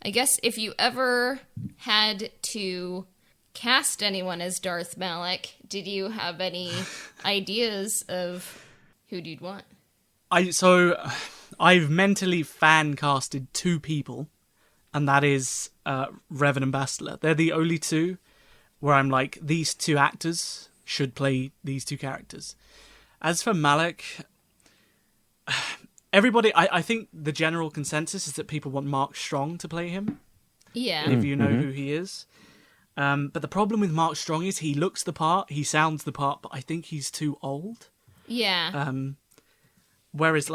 I guess if you ever had to cast anyone as Darth Malak, did you have any ideas of who you'd want? I've mentally fan casted 2 people, and that is Revan and Bastila. They're the only 2 where I'm like, these 2 actors should play these 2 characters. As for Malak, everybody, I think the general consensus is that people want Mark Strong to play him. Yeah. If you know who he is. But the problem with Mark Strong is he looks the part, he sounds the part, but I think he's too old. Yeah. Whereas,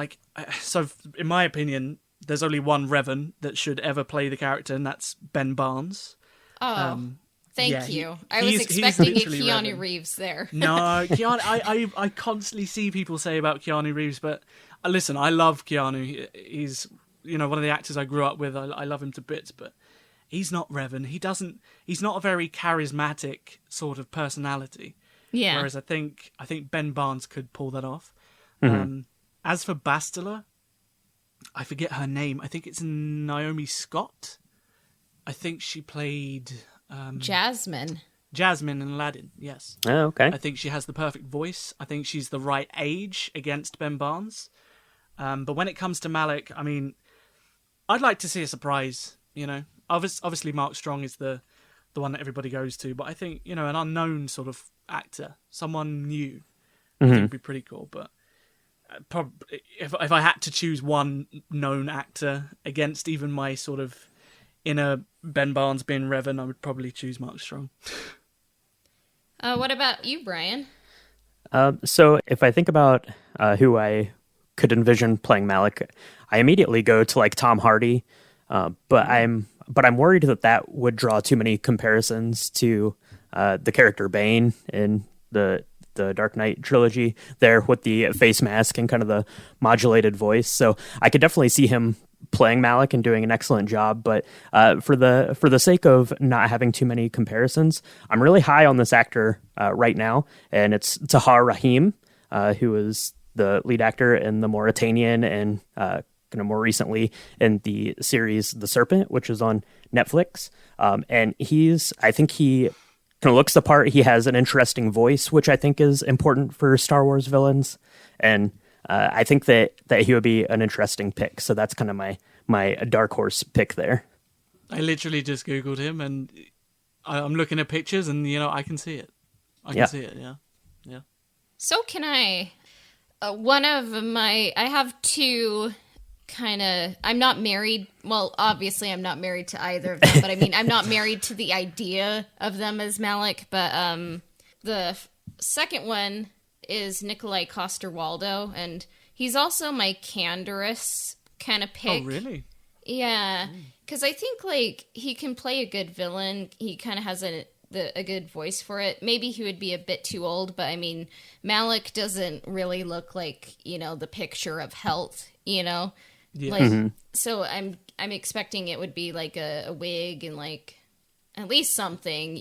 so in my opinion, there's only one Revan that should ever play the character, and that's Ben Barnes. Thank you. I was expecting a Keanu Reeves there. No, Keanu, I constantly see people say about Keanu Reeves, but listen, I love Keanu. He's one of the actors I grew up with. I love him to bits, but he's not Revan. He's not a very charismatic sort of personality. Yeah. Whereas I think Ben Barnes could pull that off. As for Bastila, I forget her name. I think it's Naomi Scott. I think she played Jasmine. Jasmine in Aladdin, yes. Oh, okay. I think she has the perfect voice. I think she's the right age against Ben Barnes. But when it comes to Malak, I mean, I'd like to see a surprise, Obviously, Mark Strong is the one that everybody goes to, but I think, an unknown sort of actor, someone new, I think would be pretty cool. But probably, if I had to choose one known actor against even my sort of inner Ben Barnes being Revan, I would probably choose Mark Strong. What about you, Brian? So if I think about who I could envision playing Malak, I immediately go to Tom Hardy, but I'm worried that would draw too many comparisons to the character Bane in the Dark Knight trilogy there with the face mask and kind of the modulated voice. So I could definitely see him playing Malak and doing an excellent job. But for the sake of not having too many comparisons, I'm really high on this actor right now, and it's Tahar Rahim, who is the lead actor in The Mauritanian and kind of more recently in the series The Serpent, which is on Netflix. And I think he kind of looks the part. He has an interesting voice, which I think is important for Star Wars villains. And I think that he would be an interesting pick. So that's kind of my dark horse pick there. I literally just Googled him, and I'm looking at pictures, and, I can see it. I can see it, yeah. Yeah. So can I. I have 2 kind of, I'm not married, well, obviously I'm not married to either of them, but I mean, I'm not married to the idea of them as Malak, but the second one is Nikolai Coster-Waldau, and he's also my Canderous kind of pick. Oh, really? Yeah, because I think, he can play a good villain. He kind of has a good voice for it. Maybe he would be a bit too old, but I mean, Malak doesn't really look like, the picture of health, Yeah. So I'm expecting it would be a wig and at least something,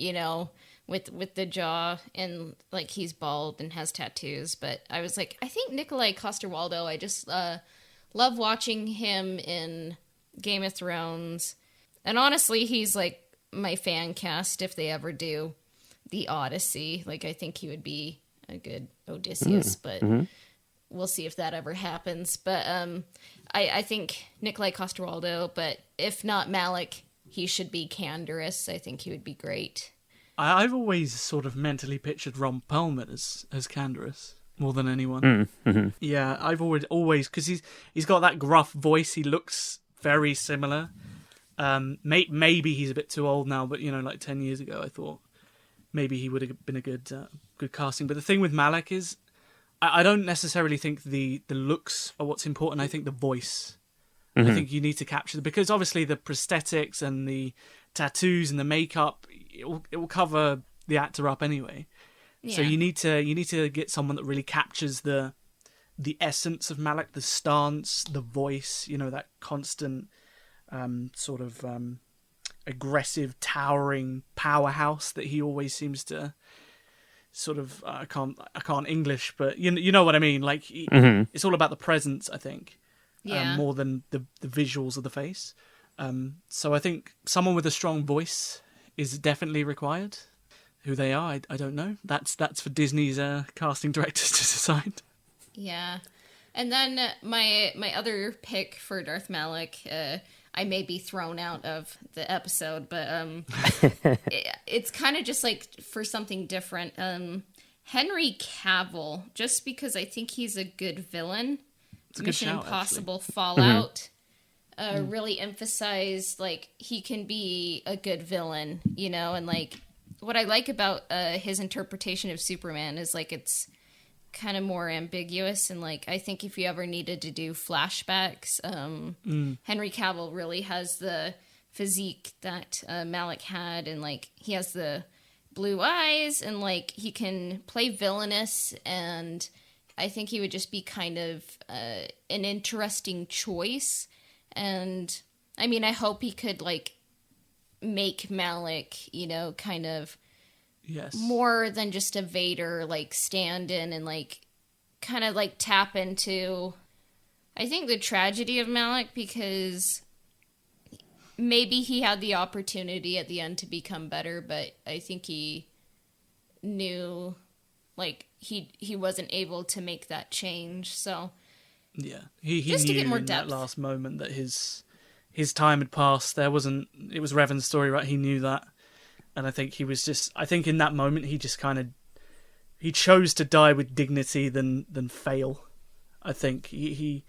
with the jaw, and he's bald and has tattoos. But I was I think Nikolai Coster-Waldau, I just love watching him in Game of Thrones. And honestly, he's my fan cast if they ever do the Odyssey. I think he would be a good Odysseus, but we'll see if that ever happens. But I think Nikolai Coster-Waldau, but if not Malak, he should be Canderous. I think he would be great. I've always sort of mentally pictured Ron Perlman as Canderous more than anyone. Yeah, I've always because he's got that gruff voice. He looks very similar. Maybe he's a bit too old now, but 10 years ago, I thought maybe he would have been a good casting. But the thing with Malak is, I don't necessarily think the looks are what's important. I think the voice. I think you need to capture because obviously the prosthetics and the tattoos and the makeup, it will cover the actor up anyway. Yeah. So you need to get someone that really captures the essence of Malak, the stance, the voice. That constant. Sort of aggressive, towering powerhouse that he always seems to sort of. I can't English, but you know what I mean. It's all about the presence, I think, more than the visuals of the face. So I think someone with a strong voice is definitely required. Who they are, I don't know. That's for Disney's casting directors to decide. Yeah. And then my other pick for Darth Malak, I may be thrown out of the episode, but it's kind of just like for something different. Henry Cavill, just because I think he's a good villain. Mission Impossible Fallout really emphasized like he can be a good villain, you know, and like what I like about his interpretation of Superman is like it's kind of more ambiguous, and like I think if you ever needed to do flashbacks, Henry Cavill really has the physique that Malak had, and like he has the blue eyes, and like he can play villainous, and I think he would just be kind of an interesting choice. And I mean, I hope he could like make Malak, you know, kind of more than just a Vader like stand-in, and like kind of like tap into I think the tragedy of Malak, because maybe he had the opportunity at the end to become better, but I think he knew like he wasn't able to make that change. So yeah, he just knew to get more in depth. that last moment that his time had passed. It was Revan's story, right? He knew that. And I think he was just, I think in that moment, he just kind of, he chose to die with dignity than fail. I think he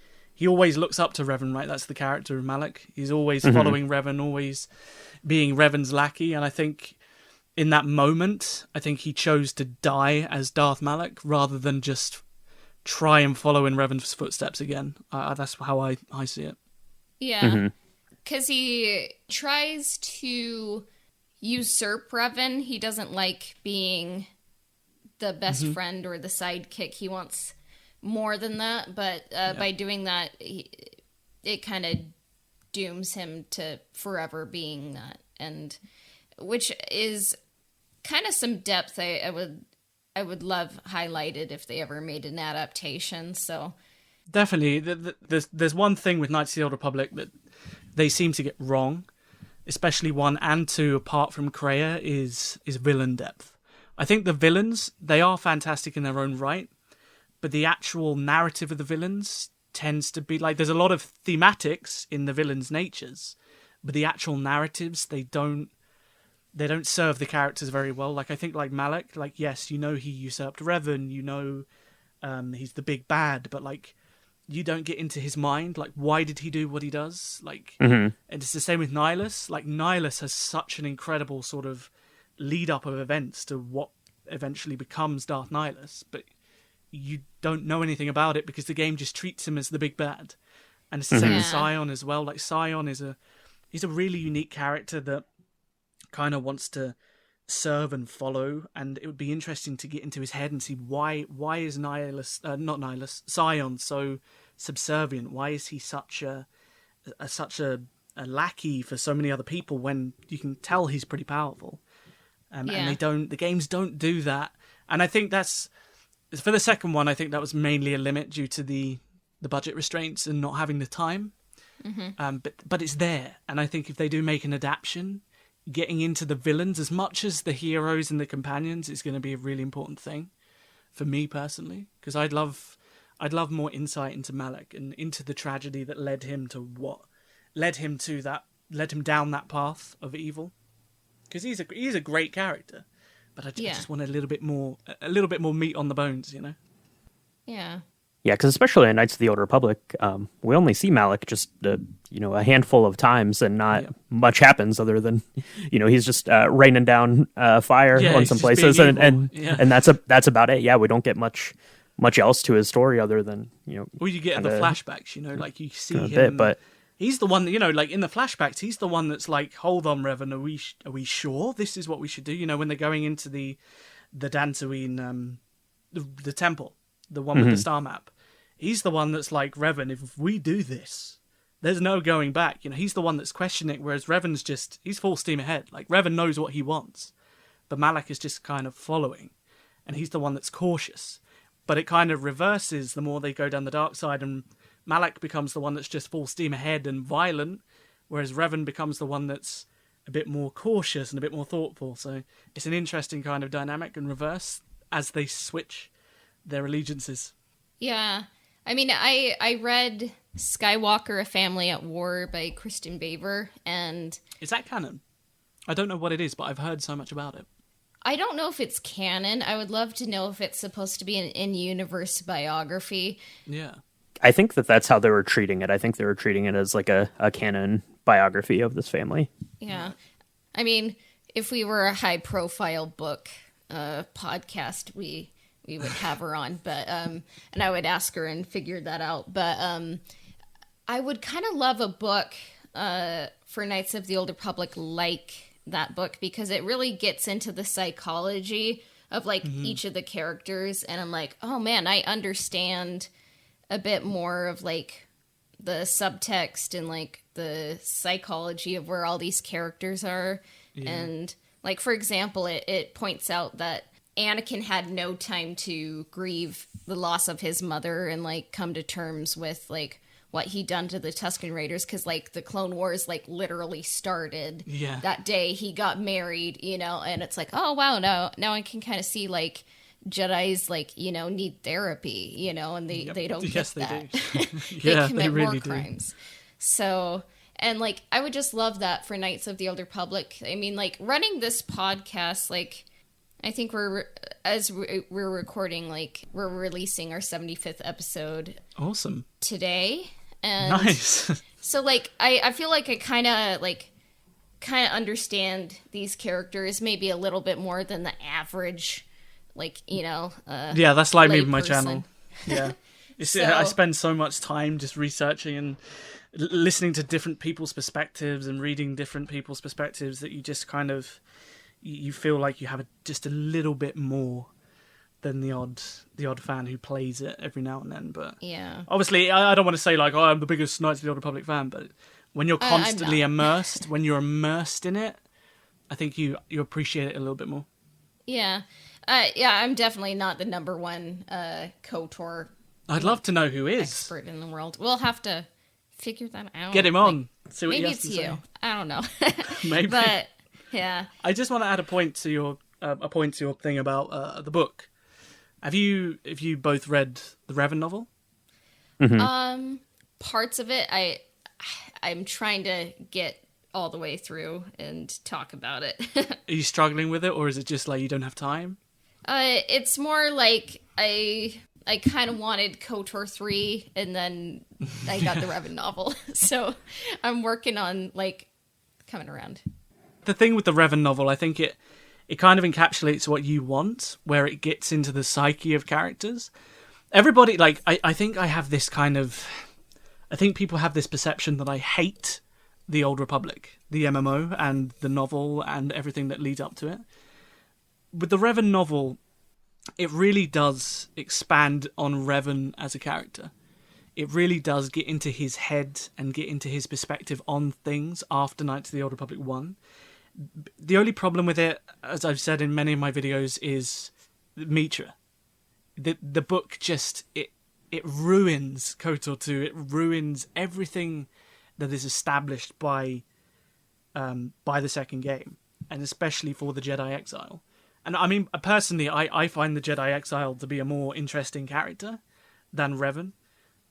always looks up to Revan, right? That's the character of Malak. He's always following Revan, always being Revan's lackey. And I think in that moment, I think he chose to die as Darth Malak rather than just try and follow in Revan's footsteps again. That's how I see it. Yeah. Because he tries to usurp Revan. He doesn't like being the best friend or the sidekick. He wants more than that, but by doing that, it kind of dooms him to forever being that, and which is kind of some depth I would love highlighted if they ever made an adaptation. So definitely, there's one thing with Knights of the Old Republic that they seem to get wrong, especially 1 and 2, apart from Kreia, is villain depth. I think the villains, they are fantastic in their own right, but the actual narrative of the villains tends to be like, there's a lot of thematics in the villains' natures, but the actual narratives, they don't serve the characters very well. Like, I think like Malak, like, yes, you know he usurped Revan, you know he's the big bad, but like, you don't get into his mind, like why did he do what he does, like and it's the same with Nihilus. Like Nihilus has such an incredible sort of lead up of events to what eventually becomes Darth Nihilus, but you don't know anything about it because the game just treats him as the big bad. And it's the same with Sion as well. Like Sion he's a really unique character that kind of wants to serve and follow, and it would be interesting to get into his head and see why is Sion so subservient? Why is he such a lackey for so many other people when you can tell he's pretty powerful? And the games don't do that. And I think that's, for the second one, I think that was mainly a limit due to the budget restraints and not having the time. But it's there, and I think if they do make an adaptation, getting into the villains as much as the heroes and the companions is going to be a really important thing for me personally, because I'd love more insight into Malak and into the tragedy that led him down that path of evil, because he's a great character, but I just want a little bit more meat on the bones, you know. Yeah, because especially in Knights of the Old Republic, we only see Malak just a handful of times, and not much happens other than he's just raining down fire on some places, and that's about it. Yeah, we don't get much else to his story other than Well, you get the flashbacks, like you see him, but he's the one that like in the flashbacks, he's the one that's like, hold on, Revan, are we sure this is what we should do? When they're going into the Dantooine, the temple, the one with the star map. He's the one that's like, Revan, if we do this, there's no going back. He's the one that's questioning, whereas Revan's he's full steam ahead. Like, Revan knows what he wants, but Malak is just kind of following, and he's the one that's cautious. But it kind of reverses the more they go down the dark side, and Malak becomes the one that's just full steam ahead and violent, whereas Revan becomes the one that's a bit more cautious and a bit more thoughtful. So it's an interesting kind of dynamic in reverse as they switch their allegiances. Yeah. I mean, I read Skywalker, A Family at War by Kristen Baver, and... Is that canon? I don't know what it is, but I've heard so much about it. I don't know if it's canon. I would love to know if it's supposed to be an in-universe biography. Yeah. I think that's how they were treating it. I think they were treating it as like a canon biography of this family. Yeah. I mean, if we were a high-profile book podcast, we would have her on, but and I would ask her and figure that out. But I would kind of love a book for Knights of the Old Republic like that book, because it really gets into the psychology of like each of the characters, and I'm like, oh man, I understand a bit more of like the subtext and like the psychology of where all these characters are. And like, for example, it points out that Anakin had no time to grieve the loss of his mother and like come to terms with like what he'd done to the Tusken Raiders, because like the Clone Wars like literally started that day he got married, you know. And it's like, oh wow, now I can kind of see like Jedis like, you know, need therapy, you know, and they don't get that. They commit more crimes. So, and like I would just love that for Knights of the Old Republic. I mean, like running this podcast, like I think we're recording, like we're releasing our 75th episode. Awesome. Today. And nice. So like I feel like I kind of understand these characters maybe a little bit more than the average, like, you know, yeah, that's like me with my person. channel. Yeah. I spend so much time just researching and listening to different people's perspectives and reading different people's perspectives that you just kind of, you feel like you have just a little bit more than the odd fan who plays it every now and then. But yeah, obviously I don't want to say like, oh, I'm the biggest Knights of the Old Republic fan, but when you're constantly immersed, when you're immersed in it, I think you appreciate it a little bit more. Yeah. I'm definitely not the number one KOTOR. I'd love to know who is expert in the world. We'll have to figure that out. Get him on. Like, see what maybe he has it's to you. say. I don't know. Maybe. But yeah. I just want to add a point to your thing about the book. Have you both read the Revan novel? Mm-hmm. Parts of it. I'm trying to get all the way through and talk about it. Are you struggling with it, or is it just like you don't have time? It's more like I kind of wanted KOTOR 3, and then I got the Revan novel. So I'm working on like coming around. The thing with the Revan novel, I think it kind of encapsulates what you want, where it gets into the psyche of characters. Everybody, like, I think I have this kind of... I think people have this perception that I hate the Old Republic, the MMO, and the novel, and everything that leads up to it. With the Revan novel, it really does expand on Revan as a character. It really does get into his head and get into his perspective on things after Knights of the Old Republic 1. The only problem with it, as I've said in many of my videos, is Mitra. The book just it ruins KOTOR 2. It ruins everything that is established by the second game, and especially for the Jedi Exile. And I mean, personally, I find the Jedi Exile to be a more interesting character than Revan.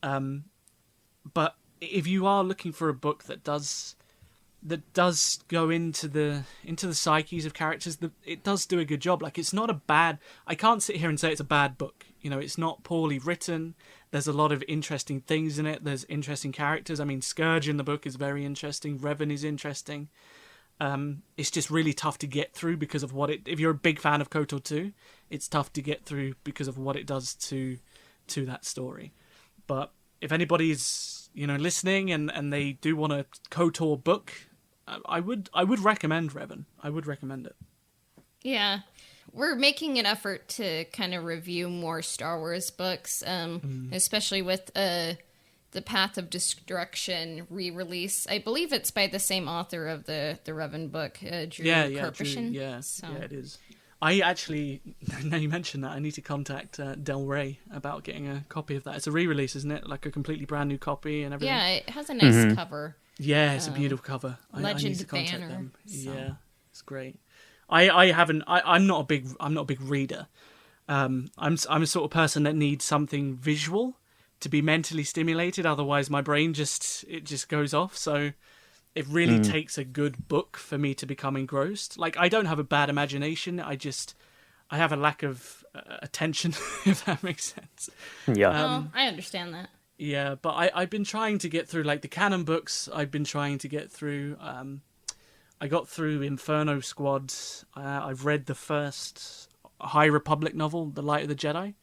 But if you are looking for a book that does go into the psyches of characters, it does do a good job. Like, it's not a bad... I can't sit here and say it's a bad book. You know, it's not poorly written. There's a lot of interesting things in it. There's interesting characters. I mean, Scourge in the book is very interesting. Revan is interesting. It's just really tough to get through because of what it... If you're a big fan of KOTOR 2, it's tough to get through because of what it does to that story. But if anybody's, you know, listening and they do want a KOTOR book... I would recommend Revan. I would recommend it. Yeah. We're making an effort to kind of review more Star Wars books, especially with the Path of Destruction re-release. I believe it's by the same author of the Revan book, Drew Karpyshyn. Yeah, it is. I actually, now you mentioned that, I need to contact Del Rey about getting a copy of that. It's a re-release, isn't it? Like a completely brand new copy and everything. Yeah, it has a nice cover. Yeah, it's a beautiful cover. I Legend need to contact banner, them. so. Yeah, it's great. I'm not a big reader. I'm a sort of person that needs something visual to be mentally stimulated. Otherwise, my brain just goes off. So it really takes a good book for me to become engrossed. Like, I don't have a bad imagination. I have a lack of attention, if that makes sense. Yeah. I understand that. Yeah, but I've been trying to get through, like, the canon books. I've been trying to get through. I got through Inferno Squad. I've read the first High Republic novel, The Light of the Jedi.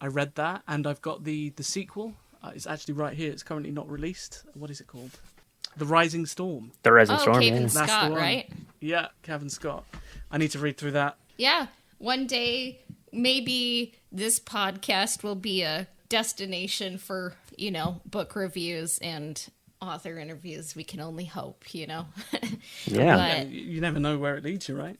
I read that, and I've got the sequel. It's actually right here. It's currently not released. What is it called? The Rising Storm. The Rising Storm, Cavan yeah. Scott, right? Yeah, Cavan Scott. I need to read through that. Yeah. One day, maybe this podcast will be a destination for, book reviews and author interviews. We can only hope, Yeah. But, You never know where it leads you, right?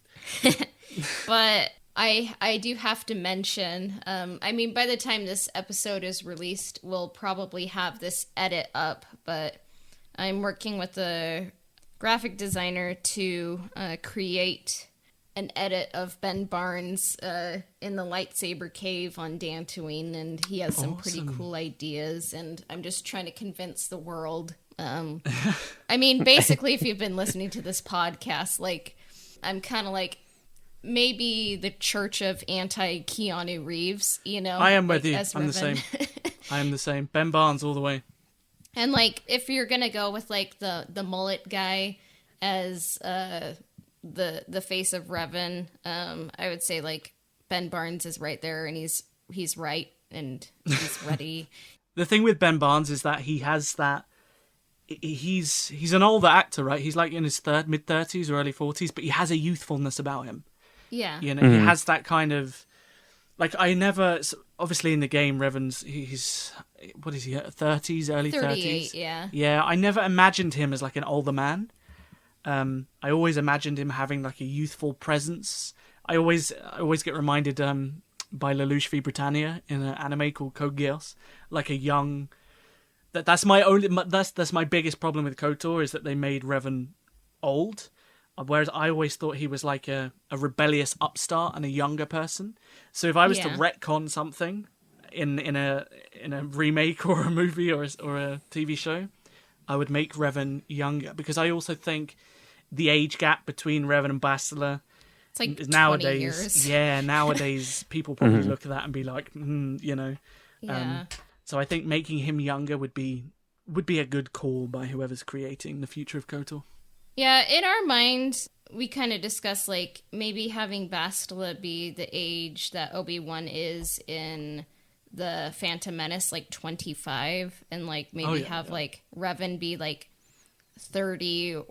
but I do have to mention, by the time this episode is released, we'll probably have this edit up, but I'm working with a graphic designer to create an edit of Ben Barnes in the lightsaber cave on Dantooine, and he has some pretty cool ideas, and I'm just trying to convince the world. Basically, if you've been listening to this podcast, like, I'm kind of like maybe the church of anti-Keanu Reeves, I am with you. Ezra I'm the same. I am the same. Ben Barnes all the way. And, like, if you're gonna go with, like, the mullet guy as the face of Revan, I would say, like, Ben Barnes is right there, and he's right, and he's ready. The thing with Ben Barnes is that he has that. He's an older actor, right? He's like in his mid-30s or early 40s, but he has a youthfulness about him. Yeah. He has that kind of, like, obviously in the game, Revan's, he's, what is he, 30s, early 38, 30s? yeah. Yeah, I never imagined him as, like, an older man. I always imagined him having, like, a youthful presence. I always get reminded by Lelouch v. Britannia in an anime called Code Geass, like a young... That's my biggest problem with KOTOR, is that they made Revan old, whereas I always thought he was like a rebellious upstart and a younger person. So if I was to retcon something in a remake or a movie or a TV show, I would make Revan younger, because I also think the age gap between Revan and Bastila, it's like nowadays 20 years. Yeah, nowadays people probably look at that and be like, Yeah. So I think making him younger would be a good call by whoever's creating the future of KOTOR. Yeah, in our mind, we kind of discussed, like, maybe having Bastila be the age that Obi-Wan is in the Phantom Menace, like 25, and, like, maybe like Revan be like 30,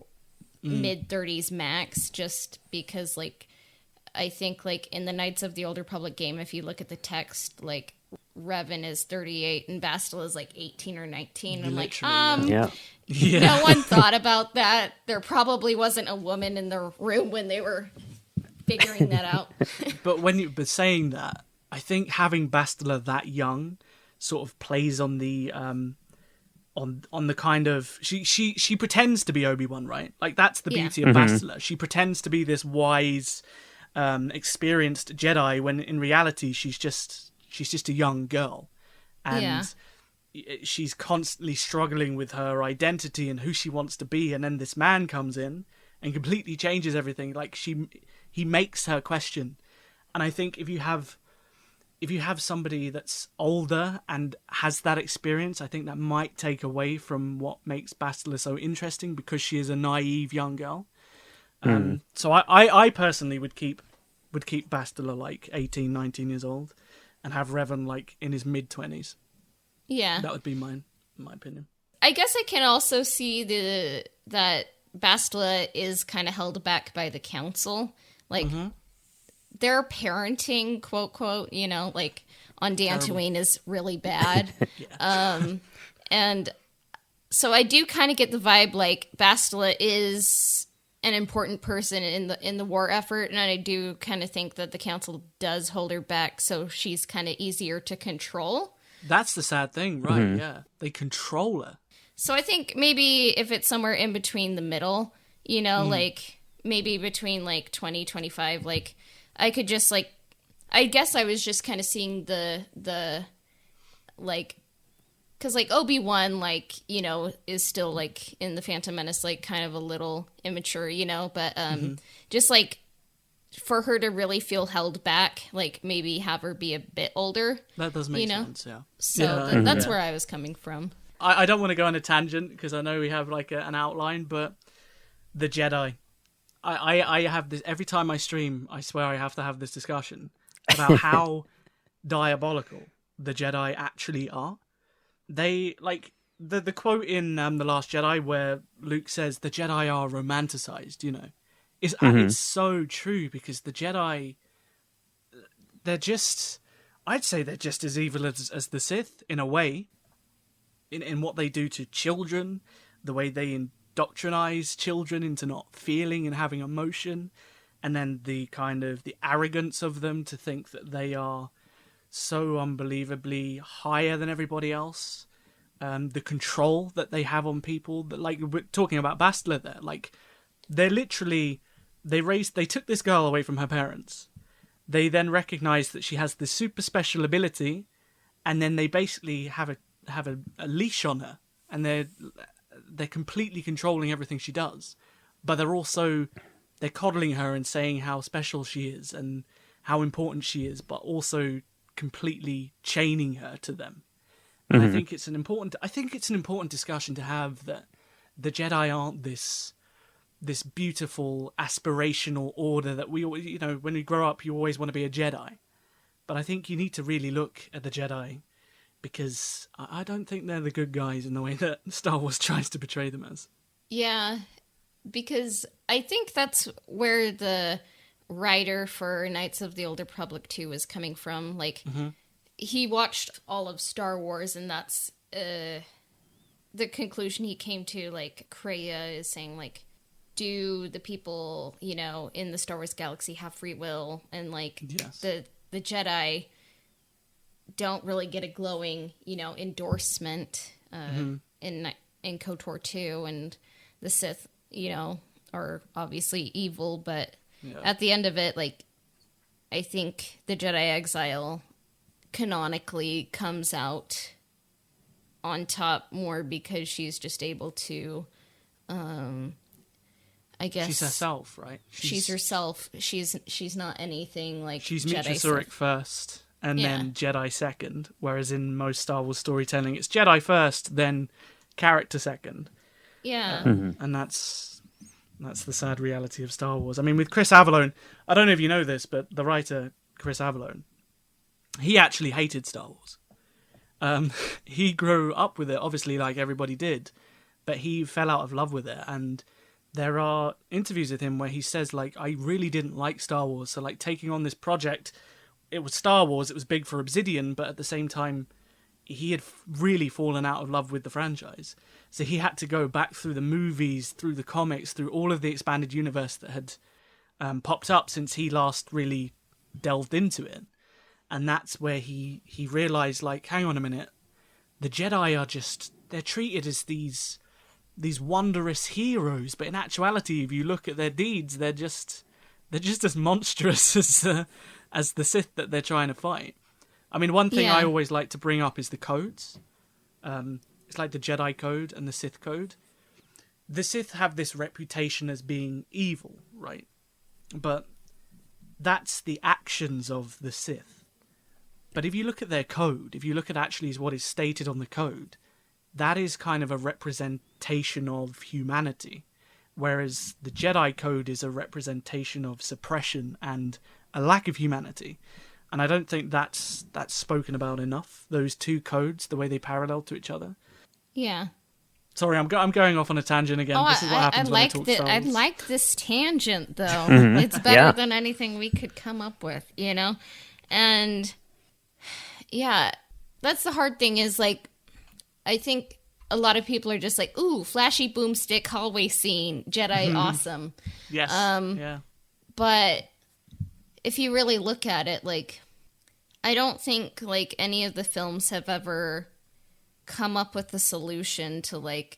mid-30s max, just because, like, I think, like, in the Knights of the Old Republic game, if you look at the text, like, Revan is 38 and Bastila is like 18 or 19. I'm like, Yeah. No one thought about that. There probably wasn't a woman in the room when they were figuring that out. But saying that, I think having Bastila that young sort of plays on the on the kind of she pretends to be Obi-Wan, right? Like, that's the beauty of Bastila. She pretends to be this wise, experienced Jedi, when in reality she's just a young girl, and she's constantly struggling with her identity and who she wants to be. And then this man comes in and completely changes everything. Like, he makes her question. And I think if you have somebody that's older and has that experience, I think that might take away from what makes Bastila so interesting, because she is a naive young girl. So I personally would keep Bastila like 18, 19 years old, and have Revan like in his mid-20s. Yeah. That would be my opinion. I guess I can also see that Bastila is kind of held back by the council. Like, their parenting, quote, quote, like, on Dantooine is really bad. And so I do kind of get the vibe, like, Bastila is an important person in the war effort, and I do kind of think that the council does hold her back, so she's kind of easier to control. That's the sad thing, right? Yeah, they control her. So I think maybe if it's somewhere in between the middle, you know, like maybe between like 2025, like I could just like, I guess I was just kind of seeing the like, because like Obi-Wan, like, you know, is still like in the Phantom Menace, like kind of a little immature, you know, but just like for her to really feel held back, like maybe have her be a bit older. That does make sense, yeah. So that's where I was coming from. I don't want to go on a tangent because I know we have like an outline, but the Jedi. I have this every time I stream. I swear I have to have this discussion about how diabolical the Jedi actually are. They like the quote in The Last Jedi where Luke says the Jedi are romanticized. You know, it's so true because the Jedi, they're just, I'd say they're just as evil as the Sith in a way. In what they do to children, the way they indoctrinize children into not feeling and having emotion, and then the kind of the arrogance of them to think that they are so unbelievably higher than everybody else. The control that they have on people, that like we're talking about Bastila there, like they're literally they took this girl away from her parents. They then recognize that she has this super special ability, and then they basically have a leash on her, and they're completely controlling everything she does, but they're coddling her and saying how special she is and how important she is, but also completely chaining her to them. And I think it's an important discussion to have, that the Jedi aren't this beautiful aspirational order that we, you know, when we grow up you always want to be a Jedi, but I think you need to really look at the Jedi, because I don't think they're the good guys in the way that Star Wars tries to portray them as. Yeah, because I think that's where the writer for Knights of the Old Republic 2 is coming from. Like, he watched all of Star Wars, and that's the conclusion he came to. Like, Kreia is saying, like, do the people, you know, in the Star Wars galaxy have free will? And, like, yes. the Jedi don't really get a glowing, you know, endorsement in KOTOR 2, and the Sith, you know, are obviously evil, but at the end of it, like, I think the Jedi Exile canonically comes out on top more because she's just able to, I guess... She's herself, right? She's herself. She's not anything like she's Jedi Mitchell first, and then Jedi second, whereas in most Star Wars storytelling, it's Jedi first, then character second. Yeah. And that's the sad reality of Star Wars. I mean, with Chris Avellone, I don't know if you know this, but the writer, Chris Avellone, he actually hated Star Wars. He grew up with it, obviously, like everybody did, but he fell out of love with it, and there are interviews with him where he says, like, I really didn't like Star Wars, so, like, taking on this project, it was Star Wars, it was big for Obsidian, but at the same time, he had really fallen out of love with the franchise. So he had to go back through the movies, through the comics, through all of the expanded universe that had popped up since he last really delved into it. And that's where he realized, like, hang on a minute, the Jedi are just, they're treated as these wondrous heroes, but in actuality, if you look at their deeds, they're just as monstrous as the Sith that they're trying to fight. I mean, one thing I always like to bring up is the codes. It's like the Jedi Code and the Sith Code. The Sith have this reputation as being evil, right? But that's the actions of the Sith. But if you look at their code, if you look at actually what is stated on the code, that is kind of a representation of humanity. Whereas the Jedi Code is a representation of suppression and a lack of humanity. And I don't think that's spoken about enough, those two codes, the way they parallel to each other. Yeah. Sorry, I'm going off on a tangent again. This is what happens when I talk Star Wars. I like this tangent, though. It's better than anything we could come up with, you know? And, yeah, that's the hard thing is, like, I think a lot of people are just like, ooh, flashy boomstick hallway scene, Jedi awesome. Yes, yeah. But if you really look at it, like, I don't think, like, any of the films have ever come up with a solution to like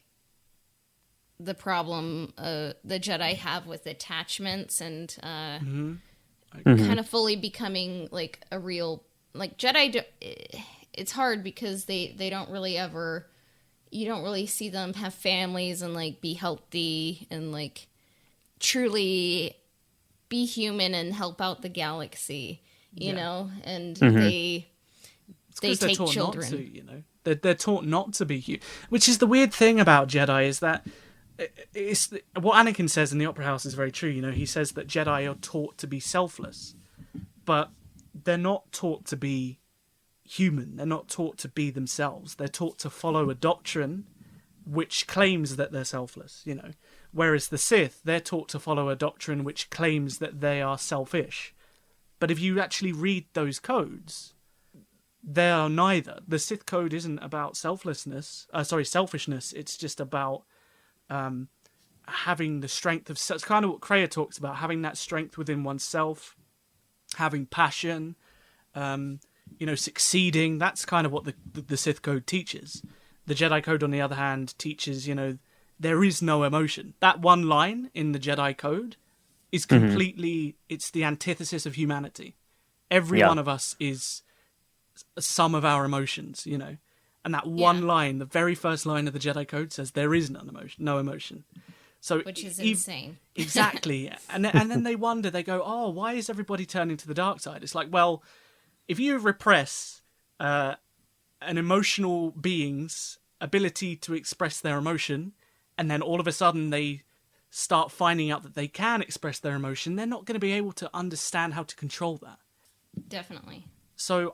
the problem the Jedi have with attachments and kind of fully becoming like a real like Jedi. It's hard because they don't really ever, you don't really see them have families and like be healthy and like truly be human and help out the galaxy, you know, and they take taught children. Not to, you know, they're taught not to be human, which is the weird thing about Jedi is that it's what Anakin says in the Opera House is very true. You know, he says that Jedi are taught to be selfless, but they're not taught to be human. They're not taught to be themselves. They're taught to follow a doctrine which claims that they're selfless, you know. Whereas the Sith, they're taught to follow a doctrine which claims that they are selfish. But if you actually read those codes, they are neither. The Sith code isn't about selfishness. It's just about having the strength of... It's kind of what Kreia talks about, having that strength within oneself, having passion, you know, succeeding. That's kind of what the Sith code teaches. The Jedi code, on the other hand, teaches, you know, there is no emotion. That one line in the Jedi code is completely... It's the antithesis of humanity. Every one of us is some of our emotions, you know. And that one line, the very first line of the Jedi code says there is no emotion. So which is insane. Exactly. and then they wonder, they go, oh, why is everybody turning to the dark side? It's like, well, if you repress an emotional being's ability to express their emotion, and then all of a sudden they start finding out that they can express their emotion, they're not going to be able to understand how to control that. Definitely. So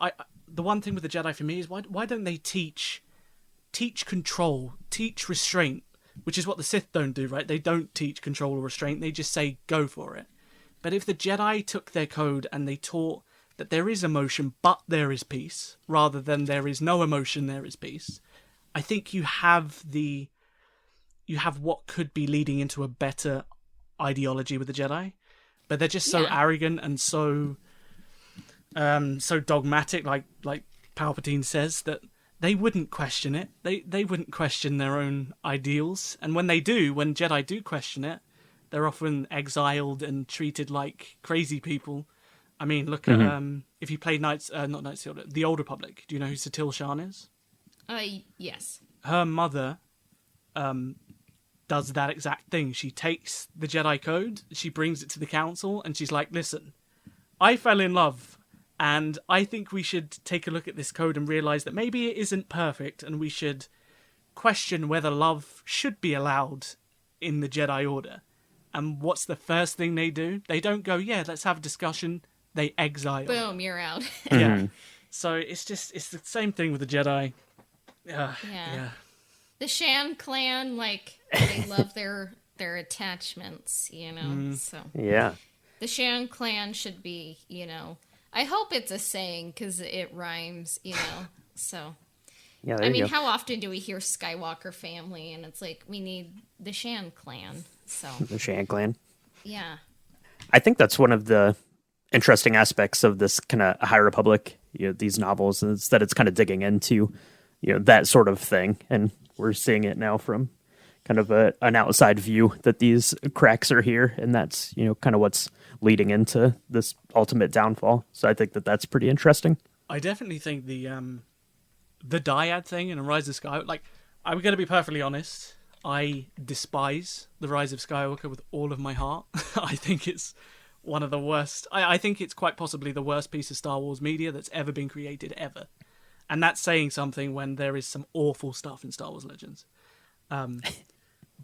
the one thing with the Jedi for me is why don't they teach control, teach restraint, which is what the Sith don't do, right? They don't teach control or restraint. They just say, go for it. But if the Jedi took their code and they taught that there is emotion, but there is peace, rather than there is no emotion, there is peace, I think you have what could be leading into a better ideology with the Jedi. But they're just so arrogant and so dogmatic, like Palpatine says, that they wouldn't question it. They wouldn't question their own ideals. And when Jedi do question it, they're often exiled and treated like crazy people. I mean, look at if you play the Old Republic. Do you know who Satil Shan is? Yes. Her mother does that exact thing. She takes the Jedi code, she brings it to the council, and she's like, listen, I fell in love, and I think we should take a look at this code and realise that maybe it isn't perfect, and we should question whether love should be allowed in the Jedi Order. And what's the first thing they do? They don't go, yeah, let's have a discussion. They exile. Boom, you're out. Yeah. So it's the same thing with the Jedi. Yeah. The Shan clan, like, they love their attachments, you know. So the Shan clan should be, you know, I hope it's a saying because it rhymes, you know. So yeah, I mean, how often do we hear Skywalker family? And it's like, we need the Shan clan. So the Shan clan. Yeah. I think that's one of the interesting aspects of this kind of High Republic, you know, these novels, is that it's kind of digging into, you know, that sort of thing. And we're seeing it now from kind of an outside view that these cracks are here. And that's, you know, kind of what's leading into this ultimate downfall. So I think that that's pretty interesting. I definitely think the dyad thing in Rise of Skywalker, like, I'm going to be perfectly honest, I despise The Rise of Skywalker with all of my heart. I think it's one of the worst. I think it's quite possibly the worst piece of Star Wars media that's ever been created, ever. And that's saying something when there is some awful stuff in Star Wars Legends.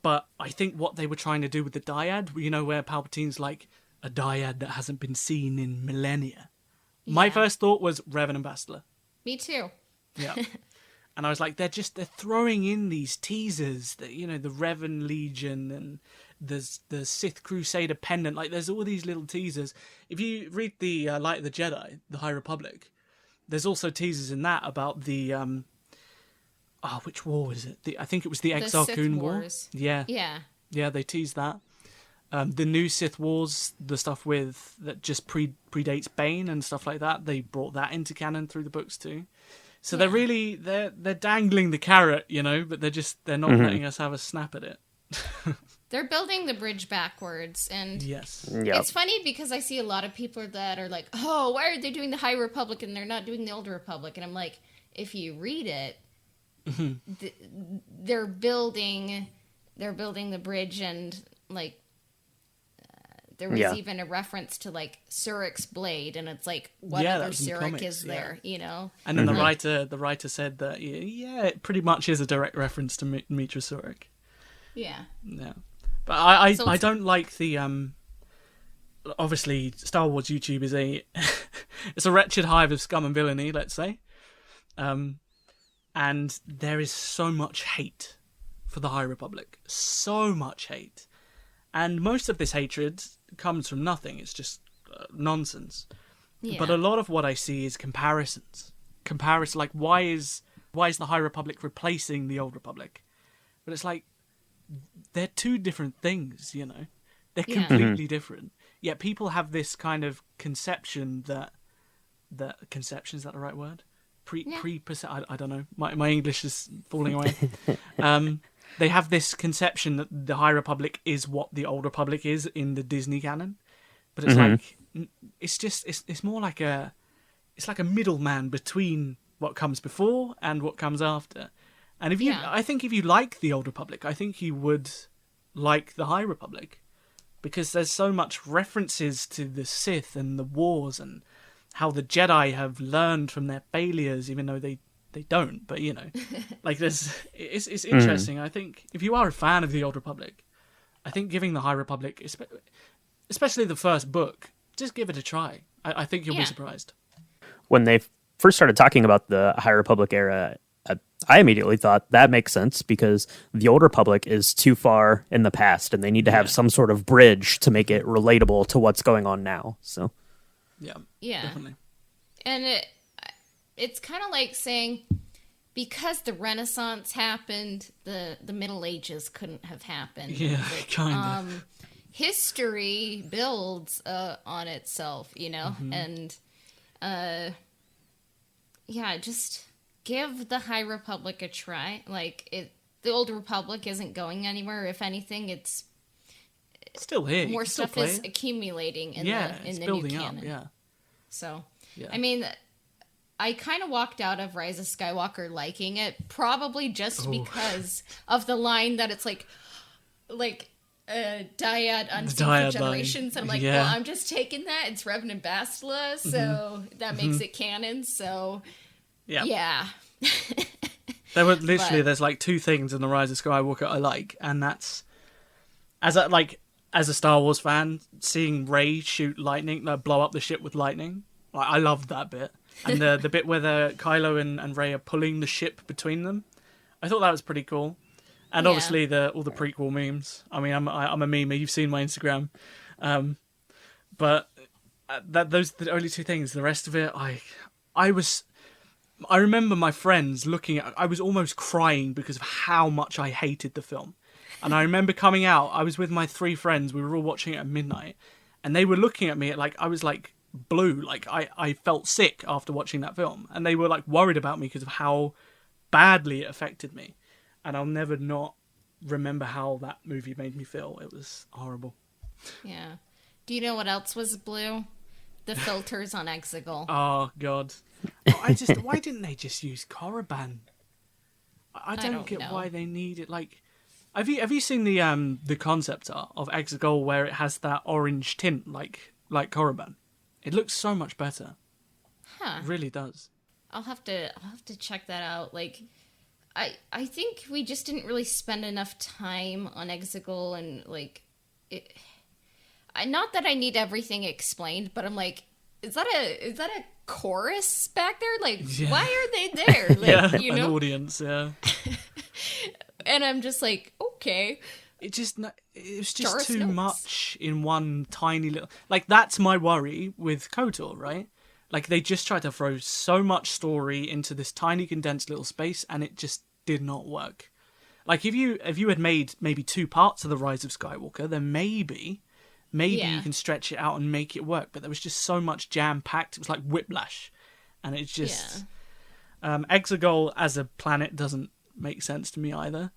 But I think what they were trying to do with the dyad, you know, where Palpatine's like, a dyad that hasn't been seen in millennia. Yeah. My first thought was Revan and Bastila. Me too. Yeah. And I was like, they're throwing in these teasers that, you know, the Revan Legion and there's the Sith Crusader pendant. Like, there's all these little teasers. If you read the Light of the Jedi, the High Republic, there's also teasers in that about the which war was it? I think it was the Exar Kun War. Yeah. Yeah, they teased that. The new Sith Wars, the stuff with that just predates Bane and stuff like that, they brought that into canon through the books too. So they're dangling the carrot, but they're not letting us have a snap at it. They're building the bridge backwards, and yes, It's funny because I see a lot of people that are like, "Oh, why are they doing the High Republic and they're not doing the Old Republic?" And I'm like, if you read it, they're building the bridge, and like there was even a reference to like Surek's blade, and it's like, what other Surek is there, And then the writer said that it pretty much is a direct reference to Mitra Surek. Yeah. But I don't like the obviously Star Wars YouTube is it's a wretched hive of scum and villainy, let's say. And there is so much hate for the High Republic. So much hate. And most of this hatred comes from nothing. It's just nonsense. Yeah. But a lot of what I see is comparisons. Like, why is the High Republic replacing the Old Republic? But it's like, they're two different things, They're completely different. Yet people have this kind of conception that conception, is that the right word? I don't know. My English is falling away. They have this conception that the High Republic is what the Old Republic is in the Disney canon, but it's like it's more like a middleman between what comes before and what comes after. And I think if you like the Old Republic, I think you would like the High Republic, because there's so much references to the Sith and the wars and how the Jedi have learned from their failures, even though they don't. But like it's interesting. I think if you are a fan of the Old Republic, I think giving the High Republic, especially the first book, just give it a try. I think you'll be surprised. When they first started talking about the High Republic era, I immediately thought that makes sense, because the Old Republic is too far in the past and they need to have some sort of bridge to make it relatable to what's going on now. So, yeah, definitely. And it's kind of like saying, because the Renaissance happened, the Middle Ages couldn't have happened. Yeah, kind of. History builds on itself, and just give the High Republic a try. Like, the Old Republic isn't going anywhere. If anything, it's still here. More stuff is accumulating in the new canon. Up, yeah. So, I mean, I kind of walked out of Rise of Skywalker liking it, probably just because of the line that it's like dyad unseen for generations. And I'm like, well, I'm just taking that. It's Revenant Bastila, so that makes it canon. So, yeah. There were there's like two things in the Rise of Skywalker I like, and that's as a Star Wars fan, seeing Rey shoot lightning, blow up the ship with lightning. I loved that bit, and the bit where Kylo and Rey are pulling the ship between them. I thought that was pretty cool, and obviously all the prequel memes. I mean, I'm a memer. You've seen my Instagram, but those are the only two things. The rest of it, I remember my friends looking at. I was almost crying because of how much I hated the film. And I remember coming out, I was with my 3 friends, we were all watching it at midnight, and they were looking at me like I was like blue, like I felt sick after watching that film, and they were like worried about me because of how badly it affected me. And I'll never not remember how that movie made me feel. It was horrible. Yeah. Do you know what else was blue? The filters on Exegol. Oh, God. Why didn't they just use Korriban? I don't get why they need it. Like, have you seen the concept art of Exegol where it has that orange tint like Korriban? It looks so much better. Huh. It really does. I'll have to check that out. Like, I think we just didn't really spend enough time on Exegol, and like it. Not that I need everything explained, but I'm like, is that a chorus back there? Like, why are they there? Like, an audience, yeah. And I'm just like, okay. It was just too much in one tiny little. Like, that's my worry with KOTOR, right? Like, they just tried to throw so much story into this tiny condensed little space, and it just did not work. Like, if you had made maybe 2 parts of the Rise of Skywalker, then maybe you can stretch it out and make it work. But there was just so much jam packed. It was like whiplash, and it's just Exegol as a planet doesn't make sense to me either.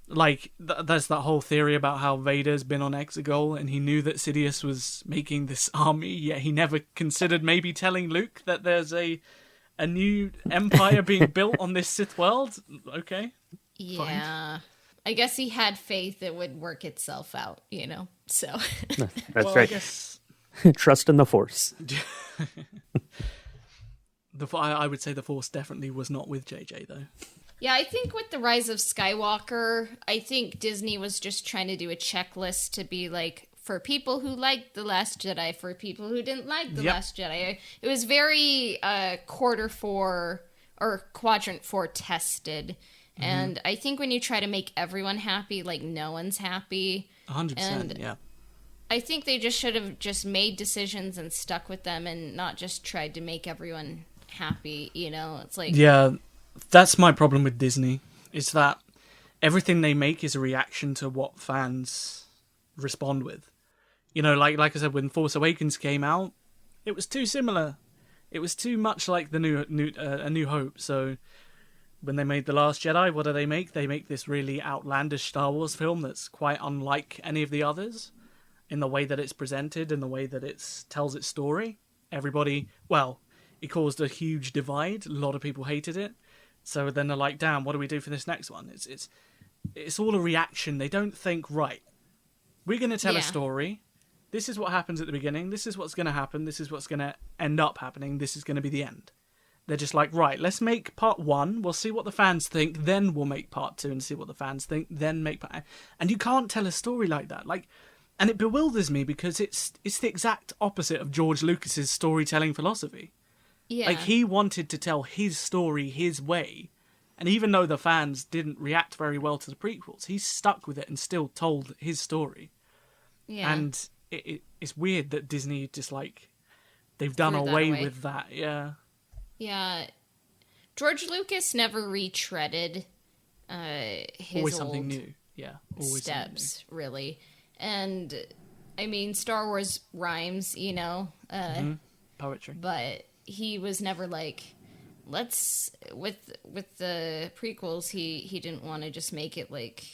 Like, there's that whole theory about how Vader's been on Exegol and he knew that Sidious was making this army, yet he never considered maybe telling Luke that there's a new empire being built on this Sith world. Okay. Yeah. Fine. I guess he had faith it would work itself out, so. That's right. Trust in the Force. I would say the Force definitely was not with JJ, though. Yeah, I think with The Rise of Skywalker, I think Disney was just trying to do a checklist to be like, for people who liked The Last Jedi, for people who didn't like The Last Jedi. It was very quadrant 4 tested. Mm-hmm. And I think when you try to make everyone happy, like, no one's happy. 100%, yeah. I think they just should have just made decisions and stuck with them and not just tried to make everyone happy, It's like... Yeah, that's my problem with Disney, is that everything they make is a reaction to what fans respond with. Like I said, when Force Awakens came out, it was too similar. It was too much like A New Hope, so... When they made The Last Jedi, what do they make? They make this really outlandish Star Wars film that's quite unlike any of the others in the way that it's presented, in the way that it tells its story. It caused a huge divide. A lot of people hated it. So then they're like, damn, what do we do for this next one? It's all a reaction. They don't think, right, we're going to tell a story. This is what happens at the beginning. This is what's going to happen. This is what's going to end up happening. This is going to be the end. They're just like, right, let's make part 1. We'll see what the fans think. Then we'll make part 2 and see what the fans think. Then make part... And you can't tell a story like that. And it bewilders me because it's the exact opposite of George Lucas's storytelling philosophy. Yeah. Like, he wanted to tell his story his way. And even though the fans didn't react very well to the prequels, he stuck with it and still told his story. Yeah. And it's weird that Disney just, like, they've done away with that. Yeah. Yeah, George Lucas never retreaded his always something new. Yeah, always steps, really. And I mean, Star Wars rhymes, poetry. But he was never like, let's with the prequels. He didn't want to just make it like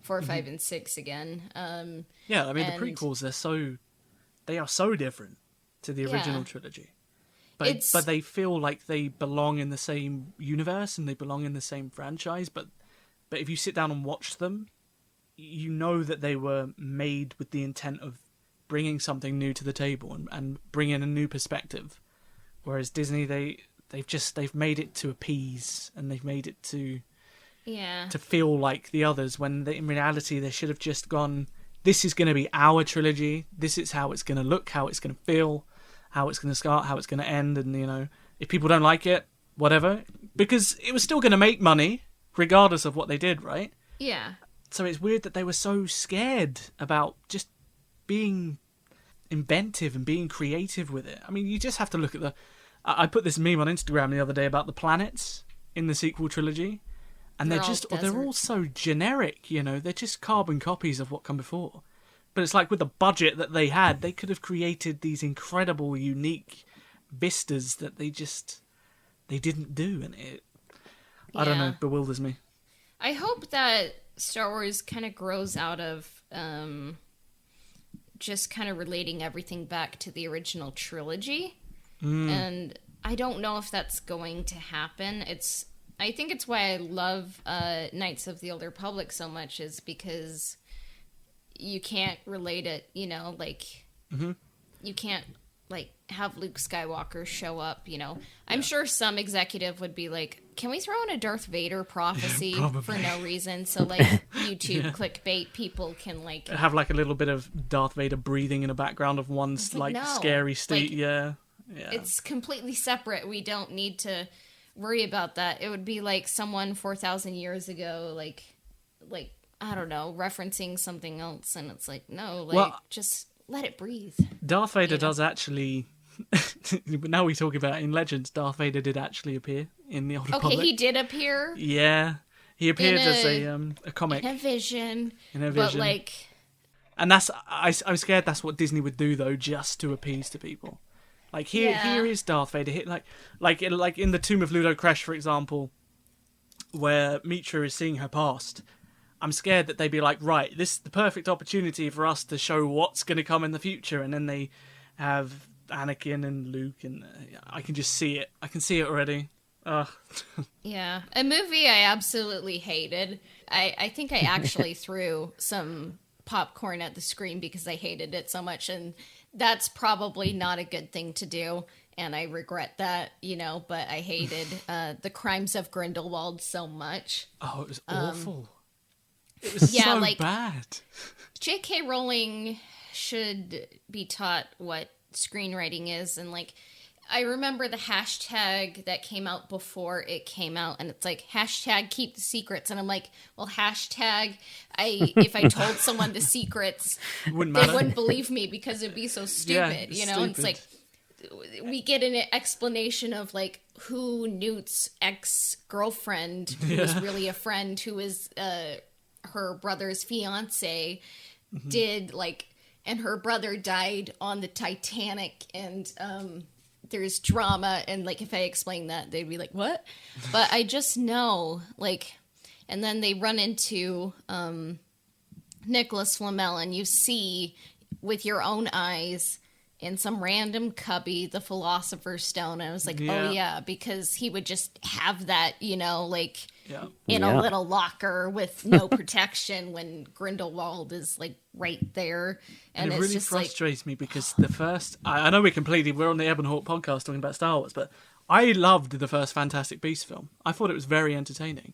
4, 5, and 6 again. Yeah, I mean the prequels they are so different to the original trilogy. But they feel like they belong in the same universe and they belong in the same franchise. But if you sit down and watch them, you know that they were made with the intent of bringing something new to the table and bringing a new perspective. Whereas Disney, they've made it to appease and they've made it to feel like the others. When in reality they should have just gone, this is going to be our trilogy. This is how it's going to look, how it's going to feel. How it's going to start, how it's going to end, and, if people don't like it, whatever. Because it was still going to make money, regardless of what they did, right? Yeah. So it's weird that they were so scared about just being inventive and being creative with it. I mean, you just have to look at I put this meme on Instagram the other day about the planets in the sequel trilogy, and they're all so generic, They're just carbon copies of what come before. But it's like with the budget that they had, they could have created these incredible, unique vistas that they didn't do. And I don't know, bewilders me. I hope that Star Wars kind of grows out of just kind of relating everything back to the original trilogy. And I don't know if that's going to happen. I think it's why I love Knights of the Old Republic so much, is because... you can't relate it, you can't, have Luke Skywalker show up, I'm sure some executive would be like, can we throw in a Darth Vader prophecy for no reason? So, YouTube clickbait people can, have, a little bit of Darth Vader breathing in the background of one, no. Scary street, yeah. It's completely separate. We don't need to worry about that. It would be like someone 4,000 years ago, I don't know, referencing something else, and it's like, no, just let it breathe. Darth Vader does actually... now we talk about it in Legends, Darth Vader did actually appear in the Old Republic. Okay, he did appear? Yeah. He appeared as a comic. In a vision. But, And I'm scared that's what Disney would do, though, just to appease to people. Like here is Darth Vader. Like in the Tomb of Ludo Kresh, for example, where Mitra is seeing her past. I'm scared that they'd be like, right, this is the perfect opportunity for us to show what's going to come in the future, and then they have Anakin and Luke, and I can just see it. I can see it already. Yeah, a movie I absolutely hated. I think I actually threw some popcorn at the screen because I hated it so much, and that's probably not a good thing to do, and I regret that, but I hated The Crimes of Grindelwald so much. Oh, it was awful. It was so bad. J.K. Rowling should be taught what screenwriting is, and I remember the hashtag that came out before it came out, and it's like hashtag keep the secrets, and I'm like, well, hashtag if I told someone the secrets, they wouldn't believe me because it'd be so stupid, stupid. And it's like we get an explanation of who Newt's ex-girlfriend, who was really a friend, who was her brother's fiance, did and her brother died on the Titanic, and there's drama, and if I explain that, they'd be like, what? But I just know, and then they run into Nicholas Flamel, and you see with your own eyes in some random cubby the Philosopher's Stone, and I was like, oh yeah, because he would just have that, in a little locker with no protection when Grindelwald is right there, and it it's really just frustrates me because the first, I know we're on the Ebon Hawk podcast talking about Star Wars, but I loved the first Fantastic Beasts film. I thought it was very entertaining,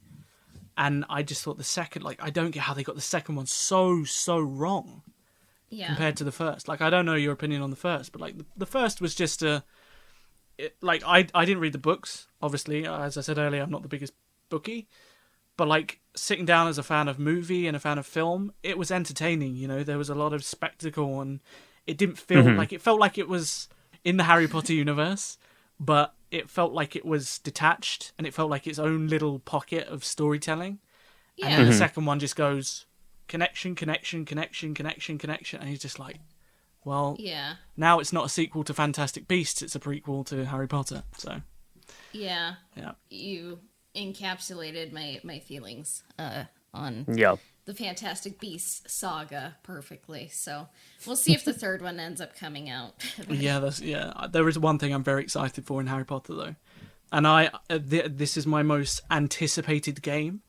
and I just thought the second, I don't get how they got the second one so wrong. Yeah. Compared to the first. I don't know your opinion on the first, but the first was just I didn't read the books, obviously. As I said earlier, I'm not the biggest bookie, but sitting down as a fan of movie and a fan of film, it was entertaining. There was a lot of spectacle, and it didn't feel it felt like it was in the Harry Potter universe, but it felt like it was detached, and it felt like its own little pocket of storytelling. Yeah. And then the second one just goes connection, and he's just like, well, now it's not a sequel to Fantastic Beasts, it's a prequel to Harry Potter. So yeah, you encapsulated my feelings on the Fantastic Beasts saga perfectly. So we'll see if the third one ends up coming out. There is one thing I'm very excited for in Harry Potter though, and this is my most anticipated game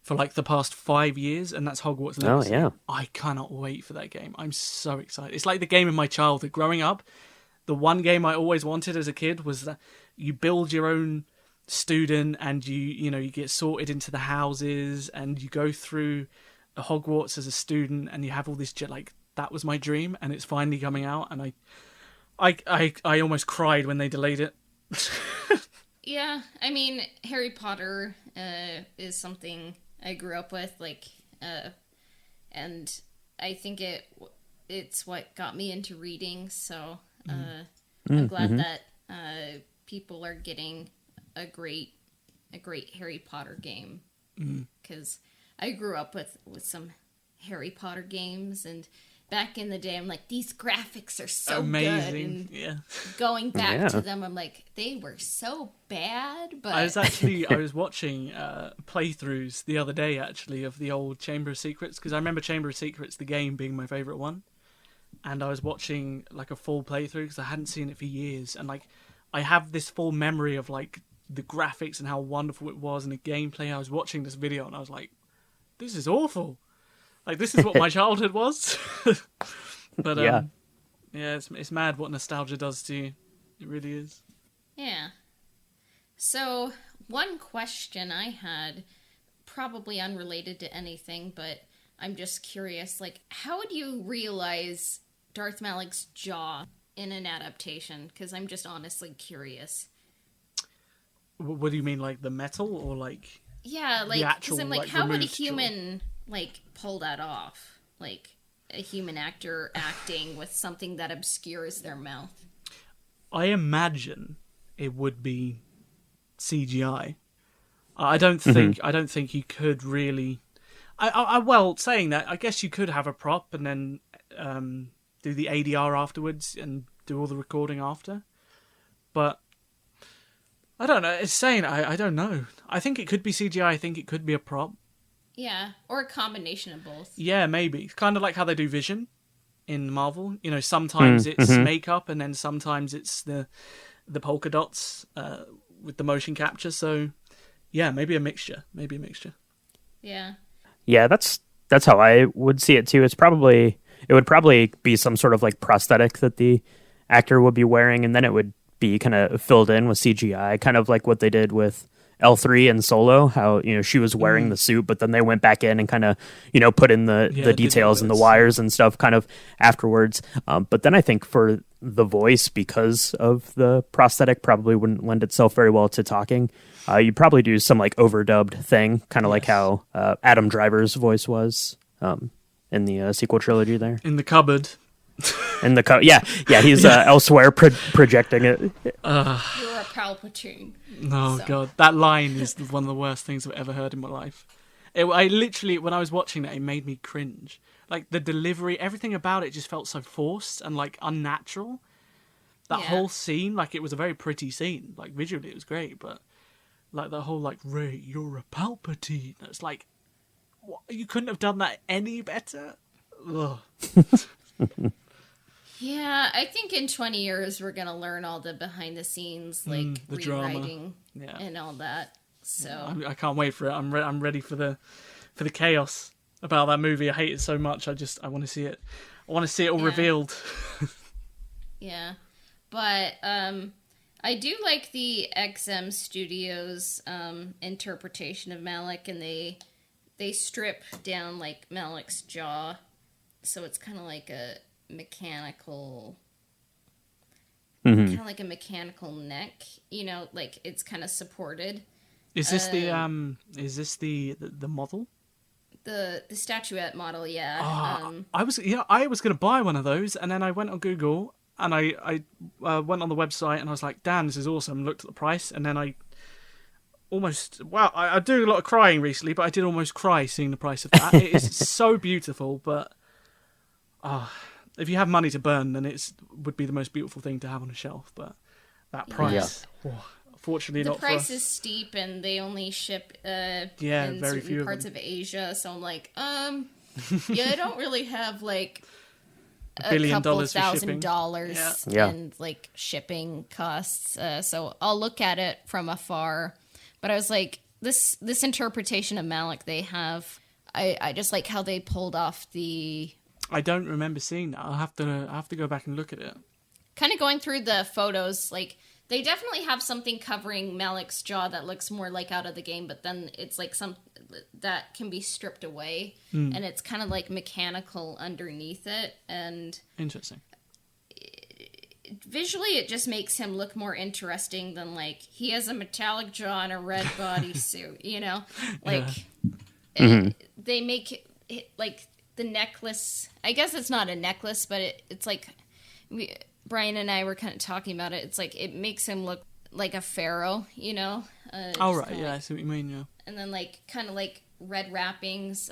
for the past 5 years, and that's Hogwarts Legacy. Oh, yeah. I cannot wait for that game. I'm so excited. It's like the game of my childhood. Growing up, the one game I always wanted as a kid was that you build your own student, and you get sorted into the houses, and you go through Hogwarts as a student, and you have all this that was my dream, and it's finally coming out, and I almost cried when they delayed it. Yeah, I mean, Harry Potter is something I grew up with, and I think it's what got me into reading, so I'm glad that people are getting a great Harry Potter game, because I grew up with some Harry Potter games, and back in the day, I'm like, these graphics are so amazing. Good. And going back to them, I'm like, they were so bad. But I was watching playthroughs the other day, actually, of the old Chamber of Secrets, because I remember Chamber of Secrets, the game, being my favourite one. And I was watching a full playthrough because I hadn't seen it for years, and I have this full memory of the graphics and how wonderful it was and the gameplay. I was watching this video and I was like, this is awful. This is what my childhood was. But it's mad what nostalgia does to you. It really is. Yeah. So one question I had, probably unrelated to anything, but I'm just curious, how would you realize Darth Malak's jaw in an adaptation? Because I'm just honestly curious. What do you mean, the metal, or yeah, the actual, I'm how would a human pull that off? A human actor acting with something that obscures their mouth. I imagine it would be CGI. I don't think you could really. Well, saying that, I guess you could have a prop and then do the ADR afterwards and do all the recording after. but I don't know. It's saying I don't know. I think it could be CGI. I think it could be a prop. Yeah, or a combination of both. Yeah, maybe. Kind of like how they do Vision in Marvel. You know, sometimes it's makeup, and then sometimes it's the polka dots with the motion capture. So, yeah, maybe a mixture. Yeah. Yeah, that's how I would see it too. It would probably be some sort of like prosthetic that the actor would be wearing, and then it would be kind of filled in with CGI, kind of like what they did with L3 and Solo, how, you know, she was wearing the suit, but then they went back in and kind of, you know, put in the details and the wires and stuff kind of afterwards. But then I think for the voice, because of the prosthetic, probably wouldn't lend itself very well to talking. You'd probably do some like overdubbed thing, kind of like how Adam Driver's voice was in the sequel trilogy there. In the cupboard. Yeah, he's elsewhere projecting it. You're a Palpatine. Oh, so. God. That line is one of the worst things I've ever heard in my life. I literally, when I was watching that, it made me cringe. Like, the delivery, everything about it just felt so forced and, like, unnatural. That whole scene, like, it was a very pretty scene. Like, visually, it was great, but, like, the whole, like, Rey, you're a Palpatine. It's like, what? You couldn't have done that any better? Ugh. Yeah, I think in 20 years we're going to learn all the behind the scenes, like the rewriting and all that. So I can't wait for it. I'm ready for the chaos about that movie. I hate it so much. I want to see it. I want to see it all revealed. Yeah. But I do like the XM Studios interpretation of Malak, and they strip down like Malak's jaw, so it's kind of like a mechanical neck, you know, like it's kind of supported. Is this the model? The statuette model, yeah. I was gonna buy one of those, and then I went on Google and I went on the website and I was like, damn, this is awesome. Looked at the price, and then I do a lot of crying recently, but I did almost cry seeing the price of that. It is so beautiful, but if you have money to burn, then it would be the most beautiful thing to have on a shelf. But that price, fortunately, the not for us. The price is steep, and they only ship in very few certain parts of Asia. So I'm like, I don't really have like $1 billion couple for shipping. $1,000 and like shipping costs. So I'll look at it from afar. But I was like, this interpretation of Malak they have, I just like how they pulled off the. I don't remember seeing that. I'll have to go back and look at it. Kind of going through the photos, like they definitely have something covering Malak's jaw that looks more like out of the game, but then it's like some that can be stripped away, and it's kind of like mechanical underneath it. And interesting. Visually, it just makes him look more interesting than like he has a metallic jaw and a red bodysuit, you know, like they make it like. The necklace, I guess it's not a necklace, but it's like, Brian and I were kind of talking about it. It's like, it makes him look like a pharaoh, you know? Right, I see what you mean, yeah. And then like, kind of like red wrappings.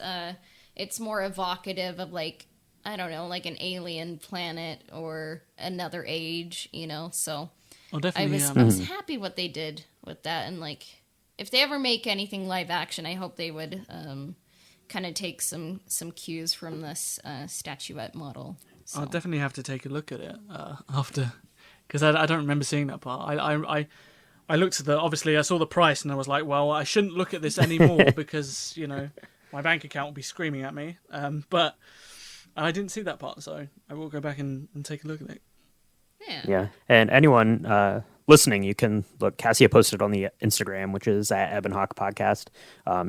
It's more evocative of like, I don't know, like an alien planet or another age, you know? So definitely, I was happy what they did with that. And like, if they ever make anything live action, I hope they would, kind of take some cues from this statuette model. So. I'll definitely have to take a look at it after, because I don't remember seeing that part. I looked at obviously I saw the price and I was like, well, I shouldn't look at this anymore because, you know, my bank account will be screaming at me. But I didn't see that part, so I will go back and take a look at it. Yeah. And anyone listening, you can look. Cassia posted on the Instagram, which is at Ebon Hawk Podcast.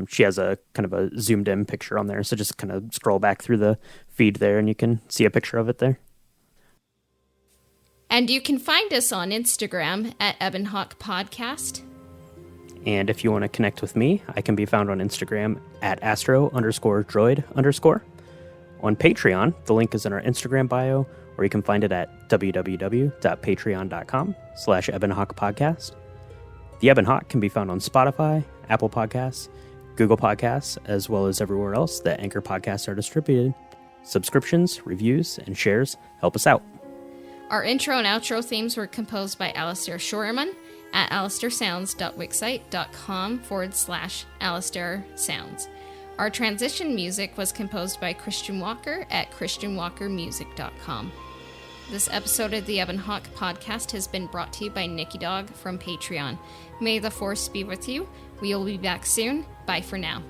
She has a kind of a zoomed in picture on there, so just kind of scroll back through the feed there, and you can see a picture of it there. And you can find us on Instagram at Ebon Hawk Podcast. And if you want to connect with me, I can be found on Instagram at astro_droid_. On Patreon, the link is in our Instagram bio, or you can find it at www.patreon.com/EbonHawk Podcast. The Ebon Hawk can be found on Spotify, Apple Podcasts, Google Podcasts, as well as everywhere else that Anchor podcasts are distributed. Subscriptions, reviews, and shares help us out. Our intro and outro themes were composed by Alistair Shorerman at alistairsounds.wixsite.com/Alistair Sounds. Our transition music was composed by Christian Walker at christianwalkermusic.com. This episode of the Ebon Hawk podcast has been brought to you by Nikki Dog from Patreon. May the Force be with you. We will be back soon. Bye for now.